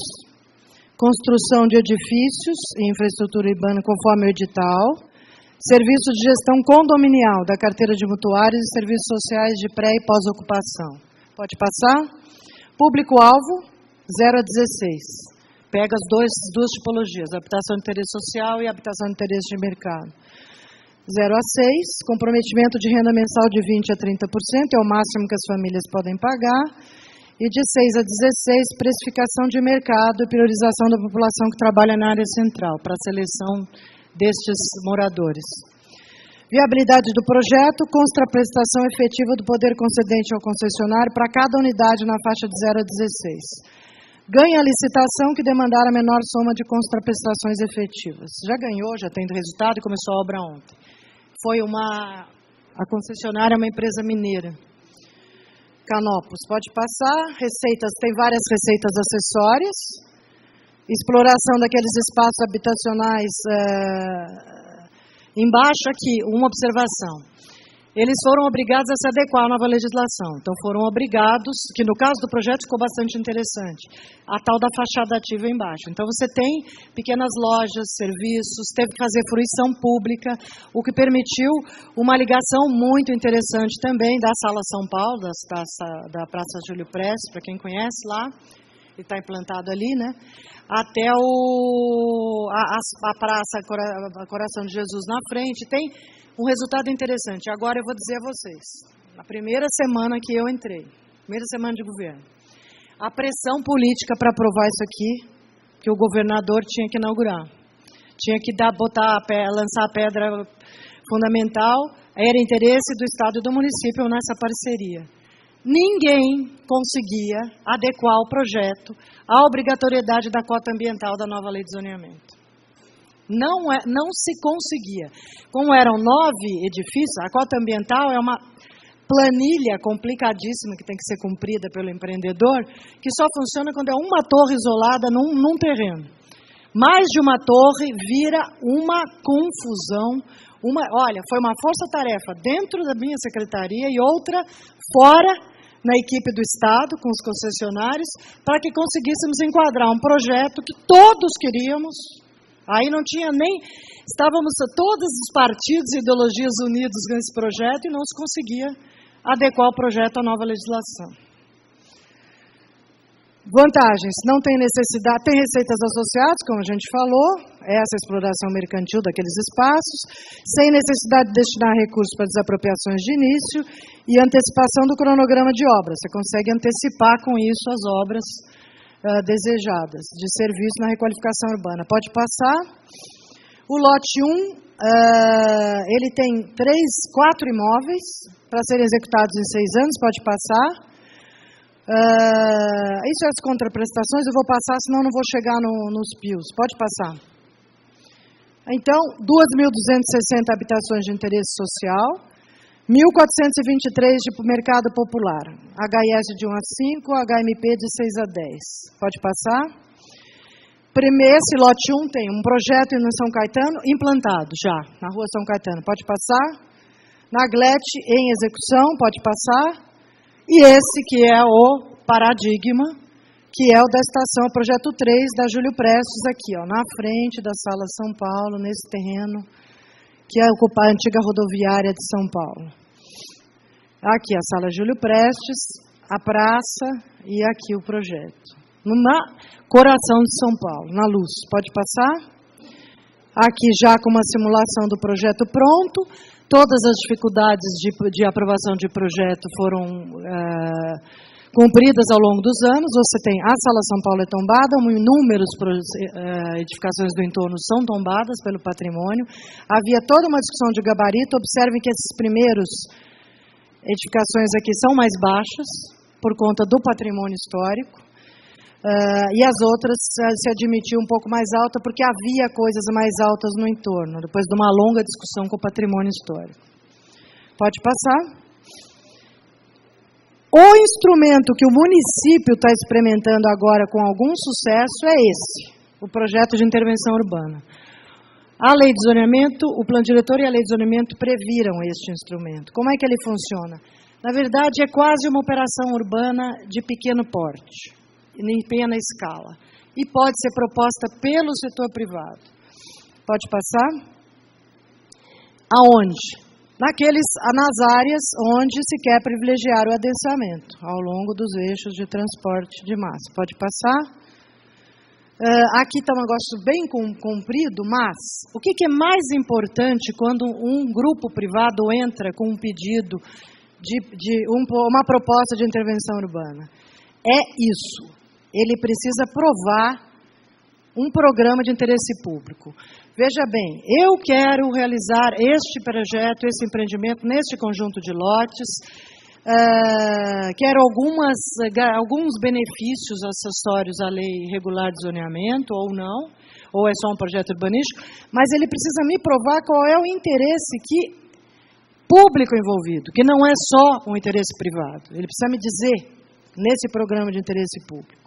construção de edifícios e infraestrutura urbana conforme o edital, serviço de gestão condominial da carteira de mutuários e serviços sociais de pré- e pós-ocupação. Pode passar? Público-alvo, 0 a 16. Pega as duas tipologias, habitação de interesse social e habitação de interesse de mercado. 0 a 6, comprometimento de renda mensal de 20 a 30%, é o máximo que as famílias podem pagar. E de 6 a 16, precificação de mercado e priorização da população que trabalha na área central, para a seleção destes moradores. Viabilidade do projeto, contraprestação efetiva do poder concedente ao concessionário para cada unidade na faixa de 0 a 16. Ganha a licitação que demandar a menor soma de contraprestações efetivas. Já ganhou, já tem resultado e começou a obra ontem. A concessionária é uma empresa mineira. Canopus, pode passar. Receitas, tem várias receitas acessórias. Exploração daqueles espaços habitacionais. Embaixo aqui, uma observação. Eles foram obrigados a se adequar à nova legislação. Então, foram obrigados, que no caso do projeto ficou bastante interessante, a tal da fachada ativa embaixo. Então, você tem pequenas lojas, serviços, teve que fazer fruição pública, o que permitiu uma ligação muito interessante também da Sala São Paulo, da Praça Júlio Prestes, para quem conhece lá, ele está implantado ali, né? Até a Praça Coração de Jesus na frente. Tem um resultado interessante. Agora eu vou dizer a vocês, na primeira semana que eu entrei, primeira semana de governo, a pressão política para aprovar isso aqui, que o governador tinha que inaugurar, tinha que lançar a pedra fundamental, era interesse do Estado e do município nessa parceria. Ninguém conseguia adequar o projeto à obrigatoriedade da cota ambiental da nova lei de zoneamento. Não se conseguia. Como eram 9 edifícios, a cota ambiental é uma planilha complicadíssima que tem que ser cumprida pelo empreendedor, que só funciona quando é uma torre isolada num terreno. Mais de uma torre vira uma confusão. Olha, foi uma força-tarefa dentro da minha secretaria e outra fora, na equipe do Estado, com os concessionários, para que conseguíssemos enquadrar um projeto que todos queríamos. Aí não tinha nem... Estávamos todos os partidos e ideologias unidos nesse projeto e não se conseguia adequar o projeto à nova legislação. Vantagens, não tem necessidade, tem receitas associadas, como a gente falou, essa exploração mercantil daqueles espaços, sem necessidade de destinar recursos para desapropriações de início e antecipação do cronograma de obras. Você consegue antecipar com isso as obras desejadas de serviço na requalificação urbana. Pode passar. O lote 1, ele tem 4 imóveis para serem executados em 6 anos, pode passar. Isso é as contraprestações, eu vou passar, senão não vou chegar nos PIOs. Pode passar. Então, 2.260 habitações de interesse social, 1.423 de mercado popular, HIS de 1 a 5, HMP de 6 a 10. Pode passar. Esse lote 1 tem um projeto no São Caetano implantado já, na rua São Caetano. Pode passar. Na GLET em execução, pode passar. E esse que é o paradigma, que é o da estação, o projeto 3 da Júlio Prestes, aqui, na frente da Sala São Paulo, nesse terreno, que é a antiga rodoviária de São Paulo. Aqui a Sala Júlio Prestes, a praça e aqui o projeto. No coração de São Paulo, na luz. Pode passar? Aqui já com uma simulação do projeto pronto. Todas as dificuldades de aprovação de projeto foram cumpridas ao longo dos anos. Você tem a Sala São Paulo é tombada, inúmeras edificações do entorno são tombadas pelo patrimônio. Havia toda uma discussão de gabarito. Observem que esses primeiros edificações aqui são mais baixas, por conta do patrimônio histórico. E as outras se admitiu um pouco mais alta, porque havia coisas mais altas no entorno, depois de uma longa discussão com o patrimônio histórico. Pode passar. O instrumento que o município está experimentando agora com algum sucesso é esse, o projeto de intervenção urbana. A lei de zoneamento, o plano diretor e a lei de zoneamento previram este instrumento. Como é que ele funciona? Na verdade, é quase uma operação urbana de pequeno porte. em pequena escala. E pode ser proposta pelo setor privado. Pode passar? Aonde? Nas áreas onde se quer privilegiar o adensamento, ao longo dos eixos de transporte de massa. Pode passar? Aqui está um negócio bem comprido, mas o que é mais importante quando um grupo privado entra com um pedido uma proposta de intervenção urbana? É isso. Ele precisa provar um programa de interesse público. Veja bem, eu quero realizar este projeto, esse empreendimento, neste conjunto de lotes, quero alguns benefícios acessórios à lei regular de zoneamento, ou não, ou é só um projeto urbanístico, mas ele precisa me provar qual é o interesse público envolvido, que não é só um interesse privado. Ele precisa me dizer, nesse programa de interesse público.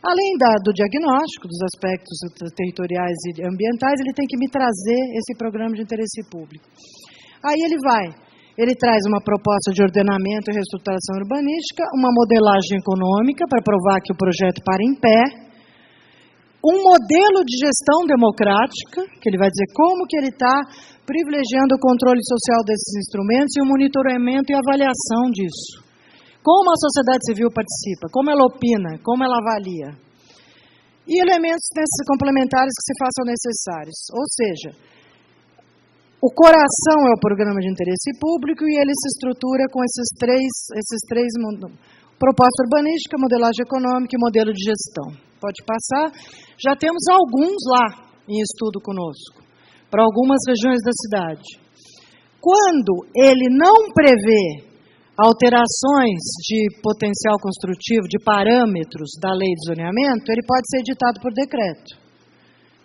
Além do diagnóstico, dos aspectos territoriais e ambientais, ele tem que me trazer esse programa de interesse público. Aí ele traz uma proposta de ordenamento e reestruturação urbanística, uma modelagem econômica para provar que o projeto para em pé, um modelo de gestão democrática, que ele vai dizer como que ele está privilegiando o controle social desses instrumentos e o monitoramento e avaliação disso. Como a sociedade civil participa, como ela opina, como ela avalia. E elementos complementares que se façam necessários. Ou seja, o coração é o programa de interesse público e ele se estrutura com esses três proposta urbanística, modelagem econômica e modelo de gestão. Pode passar? Já temos alguns lá em estudo conosco, para algumas regiões da cidade. Quando ele não prevê alterações de potencial construtivo, de parâmetros da lei de zoneamento, ele pode ser editado por decreto.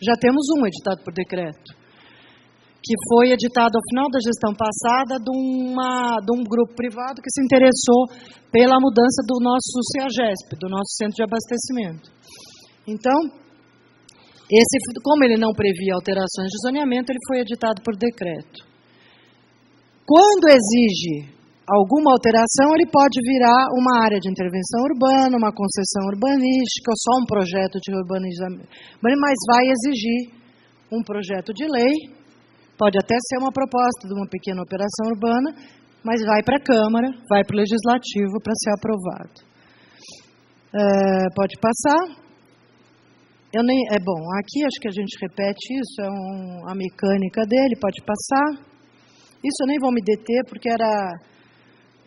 Já temos um editado por decreto, que foi editado ao final da gestão passada de um grupo privado que se interessou pela mudança do nosso CEAGESP, do nosso centro de abastecimento. Então, como ele não previa alterações de zoneamento, ele foi editado por decreto. Quando exige alguma alteração, ele pode virar uma área de intervenção urbana, uma concessão urbanística, ou só um projeto de urbanizamento, mas vai exigir um projeto de lei, pode até ser uma proposta de uma pequena operação urbana, mas vai para a Câmara, vai para o Legislativo para ser aprovado. Pode passar? Aqui acho que a gente repete isso, a mecânica dele, pode passar? Isso eu nem vou me deter, porque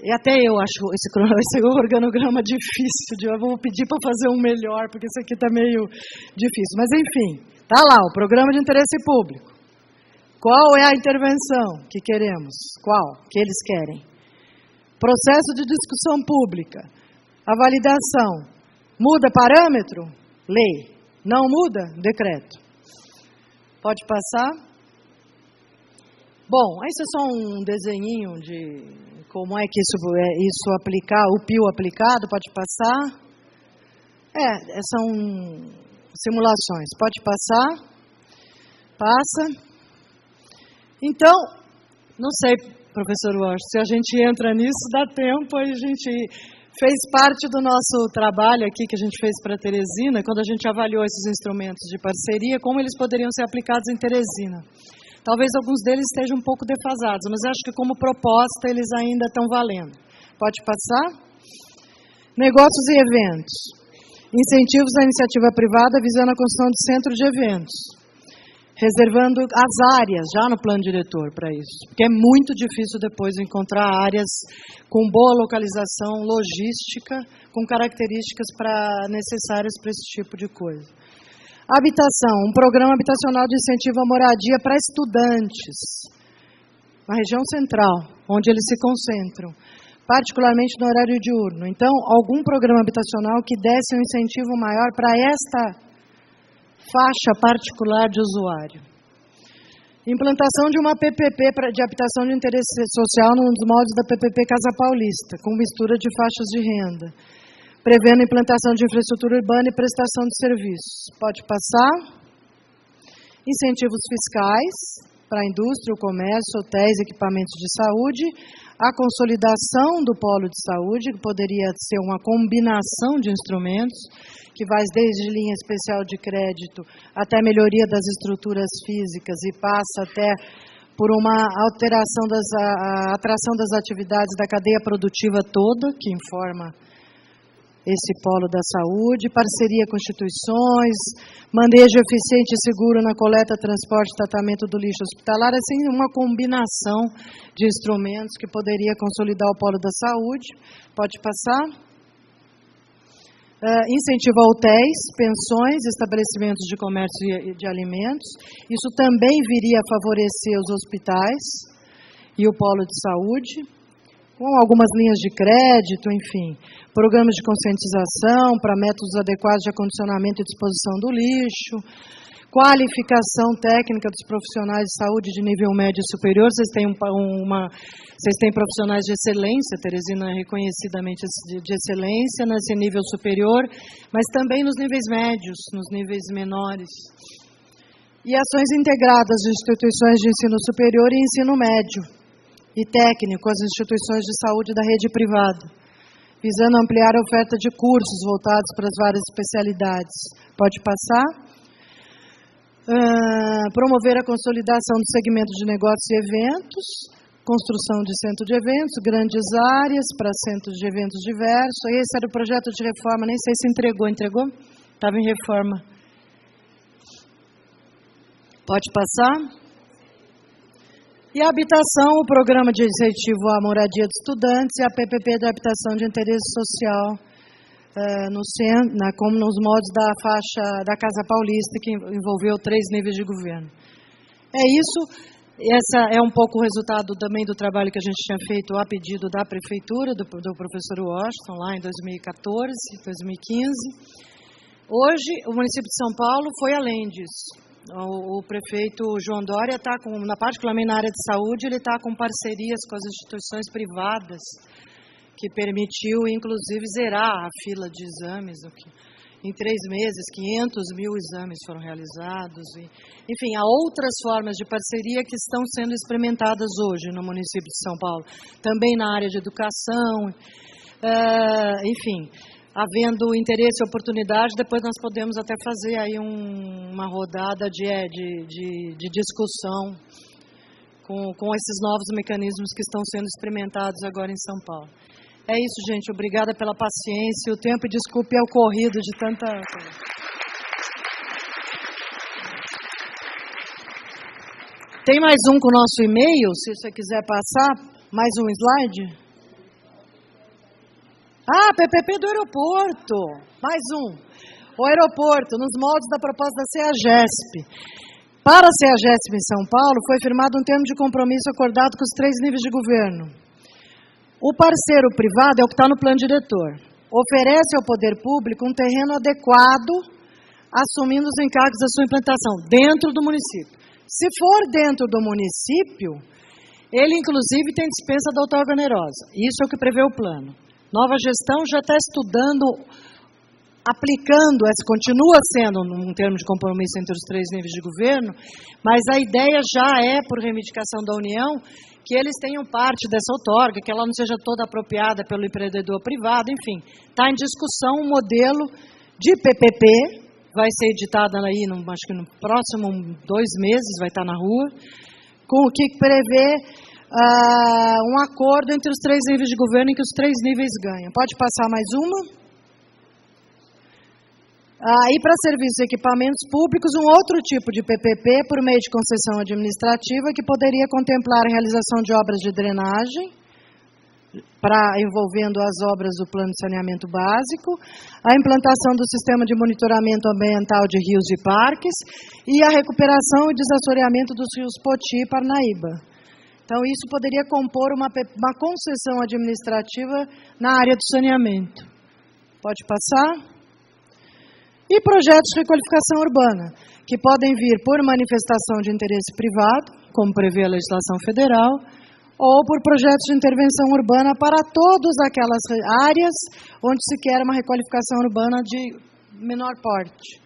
e até eu acho esse organograma difícil, eu vou pedir para fazer um melhor, porque isso aqui está meio difícil. Mas, enfim, está lá, o programa de interesse público. Qual é a intervenção que queremos? Qual? Que eles querem? Processo de discussão pública. A validação. Muda parâmetro? Lei. Não muda? Decreto. Pode passar? Bom, isso é só um desenhinho de como é que isso aplicar, o PIO aplicado, pode passar? São simulações. Pode passar? Passa. Então, não sei, professor Walsh, se a gente entra nisso, dá tempo, a gente fez parte do nosso trabalho aqui, que a gente fez para Teresina, quando a gente avaliou esses instrumentos de parceria, como eles poderiam ser aplicados em Teresina. Talvez alguns deles estejam um pouco defasados, mas acho que como proposta eles ainda estão valendo. Pode passar? Negócios e eventos. Incentivos à iniciativa privada visando a construção de centro de eventos. Reservando as áreas já no plano diretor para isso. Porque é muito difícil depois encontrar áreas com boa localização logística, com características necessárias para esse tipo de coisa. Habitação, um programa habitacional de incentivo à moradia para estudantes, na região central, onde eles se concentram, particularmente no horário diurno. Então, algum programa habitacional que desse um incentivo maior para esta faixa particular de usuário. Implantação de uma PPP de habitação de interesse social nos moldes da PPP Casa Paulista, com mistura de faixas de renda. Prevendo a implantação de infraestrutura urbana e prestação de serviços. Pode passar. Incentivos fiscais, para a indústria, o comércio, hotéis, equipamentos de saúde, a consolidação do polo de saúde, que poderia ser uma combinação de instrumentos, que vai desde linha especial de crédito até melhoria das estruturas físicas e passa até por uma alteração a atração das atividades da cadeia produtiva toda, que informa esse polo da saúde, parceria com instituições, manejo eficiente e seguro na coleta, transporte e tratamento do lixo hospitalar, assim, uma combinação de instrumentos que poderia consolidar o polo da saúde. Pode passar. Incentivo a hotéis, pensões, estabelecimentos de comércio e de alimentos. Isso também viria a favorecer os hospitais e o polo de saúde, com algumas linhas de crédito, enfim, programas de conscientização para métodos adequados de acondicionamento e disposição do lixo, qualificação técnica dos profissionais de saúde de nível médio e superior. Vocês têm profissionais de excelência, Teresina é reconhecidamente de excelência nesse nível superior, mas também nos níveis médios, nos níveis menores. E ações integradas de instituições de ensino superior e ensino médio e técnico, as instituições de saúde da rede privada, visando ampliar a oferta de cursos voltados para as várias especialidades. Pode passar. Promover a consolidação do segmento de negócios e eventos, construção de centro de eventos, grandes áreas para centros de eventos diversos. Esse era o projeto de reforma, nem sei se entregou. Estava em reforma. Pode passar. E a habitação, o programa de incentivo à moradia de estudantes e a PPP de habitação de interesse social, como nos moldes da faixa da Casa Paulista, que envolveu 3 níveis de governo. É isso. Essa é um pouco o resultado também do trabalho que a gente tinha feito a pedido da Prefeitura, do professor Washington, lá em 2014, 2015. Hoje, o município de São Paulo foi além disso. O prefeito João Dória está, particularmente na área de saúde, ele está com parcerias com as instituições privadas, que permitiu, inclusive, zerar a fila de exames. Em 3 meses, 500 mil exames foram realizados. Enfim, há outras formas de parceria que estão sendo experimentadas hoje no município de São Paulo. Também na área de educação. Enfim, havendo interesse e oportunidade, depois nós podemos até fazer aí uma rodada de discussão com esses novos mecanismos que estão sendo experimentados agora em São Paulo. É isso, gente. Obrigada pela paciência e o tempo. E desculpe o corrido de tanta coisa. Tem mais um com o nosso e-mail, se você quiser passar. Mais um slide. PPP do aeroporto. Mais um. O aeroporto, nos moldes da proposta da CEAGESP. Para a CEAGESP em São Paulo, foi firmado um termo de compromisso acordado com os 3 níveis de governo. O parceiro privado é o que está no plano diretor. Oferece ao poder público um terreno adequado, assumindo os encargos da sua implantação, dentro do município. Se for dentro do município, ele, inclusive, tem dispensa da outorga onerosa. Isso é o que prevê o plano. Nova gestão já está estudando, aplicando, continua sendo um termo de compromisso entre os 3 níveis de governo, mas a ideia já é, por reivindicação da União, que eles tenham parte dessa outorga, que ela não seja toda apropriada pelo empreendedor privado, enfim. Está em discussão um modelo de PPP, vai ser editado aí, acho que no próximo 2 meses, vai estar na rua, com o que prevê um acordo entre os 3 níveis de governo em que os 3 níveis ganham. Pode passar mais uma? E para serviços e equipamentos públicos, um outro tipo de PPP por meio de concessão administrativa que poderia contemplar a realização de obras de drenagem, envolvendo as obras do Plano de Saneamento Básico, a implantação do sistema de monitoramento ambiental de rios e parques e a recuperação e desassoreamento dos rios Poti e Parnaíba. Então, isso poderia compor uma concessão administrativa na área do saneamento. Pode passar? E projetos de requalificação urbana, que podem vir por manifestação de interesse privado, como prevê a legislação federal, ou por projetos de intervenção urbana para todas aquelas áreas onde se quer uma requalificação urbana de menor porte.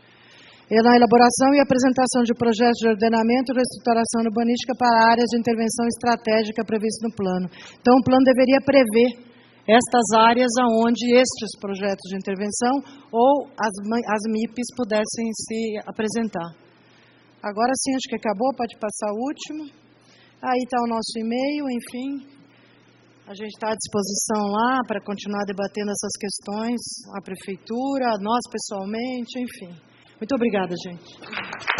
na elaboração e apresentação de projetos de ordenamento e reestruturação urbanística para áreas de intervenção estratégica previstas no plano. Então, o plano deveria prever estas áreas aonde estes projetos de intervenção ou as MIPs pudessem se apresentar. Agora sim, acho que acabou, pode passar o último. Aí está o nosso e-mail, enfim. A gente está à disposição lá para continuar debatendo essas questões, a prefeitura, nós pessoalmente, enfim. Muito obrigada, gente.